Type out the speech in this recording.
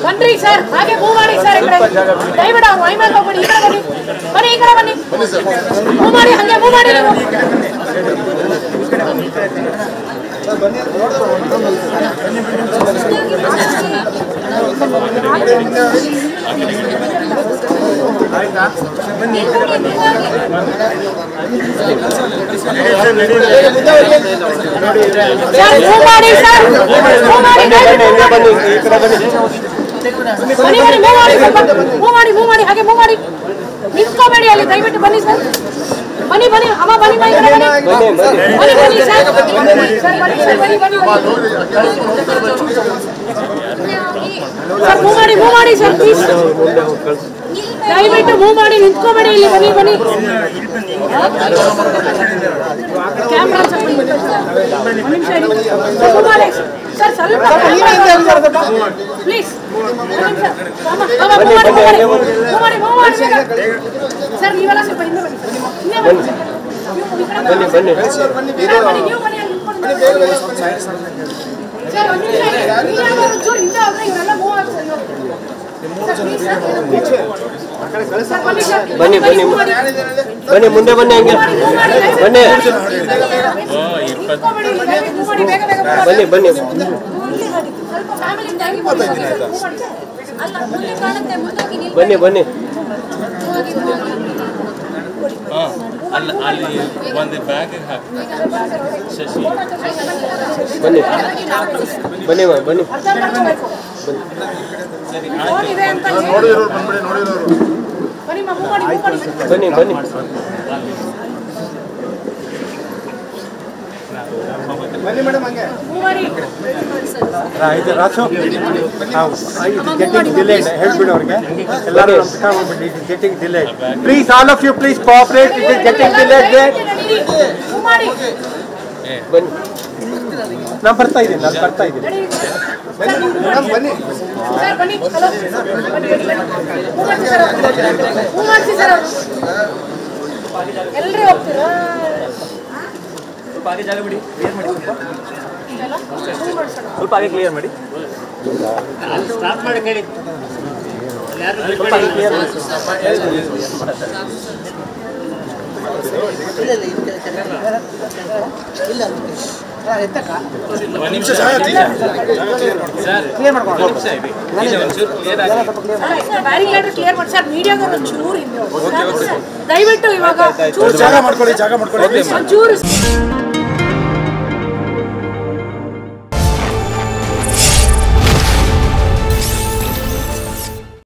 ಬನ್ರಿ ಸರ್, ಹಾಗೆ ಮೂವ್ ಮಾಡಿ ಸರ್. ಈ ಕಡೆ ದಯವಿಟ್ಟು ಅವ್ರು ಮೈಮೇಲೆ ಹೋಗ್ಬೇಡಿ, ಈ ಕಡೆ ಬನ್ನಿ, ಬನ್ನಿ, ಈ ಕಡೆ ಬನ್ನಿ, ಮೂವ್ ಮಾಡಿ, ಹಂಗೆ ಮೂವ್ ಮಾಡಿ ನೀವು. ಮೂವ್ ಮಾಡಿ ಹಾಗೆ ಮೂವ್ ಮಾಡಿ, ನಿಂತ್ಕೋಬೇಡಿ ಅಲ್ಲಿ, ದಯವಿಟ್ಟು ಬನ್ನಿ ಸರ್. ಬನ್ನಿ ಬನ್ನಿ ಅಮ್ಮ, ಬನ್ನಿ ಬನ್ನಿ ಬನ್ನಿ ಬನ್ನಿ ಬನ್ನಿ ಸರ್, ಸರ್ ಮೂವ್ ಮಾಡಿ ಸರ್ ಪ್ಲೀಸ್, ದಯವಿಟ್ಟು ಮೂವ್ ಮಾಡಿ, ನಿಂತ್ಕೋಬೇಡಿ ಇಲ್ಲಿ, ಬನ್ನಿ ಬನ್ನಿ. ಕ್ಯಾಮ್ರಾ ಸರ್ ಸ್ವಲ್ಪ ಪ್ಲೀಸ್ ಸರ್, ನೀವೆಲ್ಲ ಸ್ವಲ್ಪ ಹಿಂದೆ ಬನ್ನಿ, ಹಿಂದೆ ಬನ್ನಿ ಸರ್, ಒಂಚೂರು ಹಿಂದೆ ಹೋದ್ರೆ ಇವರೆಲ್ಲ ಮೂವ್ ಆಗ್ತಾರೆ. ಬನ್ನಿ ಬನ್ನಿ ಬನ್ನಿ, ಮುಂದೆ ಬನ್ನಿ, ಹಂಗೆ ಬನ್ನಿ ಬನ್ನಿ ಬನ್ನಿ ಬನ್ನಿ ಬನ್ನಿ ಅಲ್ಲಿ ಒಂದು ಬ್ಯಾಗ್ ಹಾಕಿ ಶಶಿ ಬನ್ನಿ ಬನ್ನಿ ಬನ್ನಿ ಬನ್ನಿ ಬನ್ನಿ ಬನ್ನಿ ಮೇಡಮ್, ಹಂಗೆ ಗೆಟಿಂಗ್ ಡಿಲೇಡ್ ಹೇಳ್ಬಿಡಿ ಅವ್ರಿಗೆ, ಎಲ್ಲರೂ getting delayed. Please all of you please cooperate, it is getting delayed. ಬನ್ನಿ, ನಾನು ಬರ್ತಾ ಇದ್ದೀನಿ ಬನ್ನಿ ಎಲ್ಲರೂ ಹೋಗ್ತೀರಾ? ಸ್ವಲ್ಪ ಹಾಗೆ ಜಾಗ ಬಿಡಿ, ಕ್ಲಿಯರ್ ಮಾಡಿ, ಸ್ವಲ್ಪ ಹಾಗೆ ಕ್ಲಿಯರ್ ಮಾಡಿ, ಸ್ಟಾರ್ಟ್ ಮಾಡಿ ಹೇಳಿ. ಸ್ವಲ್ಪ ಹಾಗೆ ಕ್ಲಿಯರ್ ಮಾಡಿ. ಒಂದು ನಿಮಿಷ ಸರ್, ಕ್ಲಿಯರ್ ಮಾಡ್ಕೊಂಡು ಬ್ಯಾರಿಕೇಡ್ ಕ್ಲಿಯರ್ ಮಾಡಿ ಸರ್. ಮೀಡಿಯಾದವರು ಒಂಚೂರು ಹಿಂದೆ ದಯವಿಟ್ಟು ಇವಾಗ ಜಾಗ ಮಾಡ್ಕೊಳ್ಳಿ ಒಂಚೂರು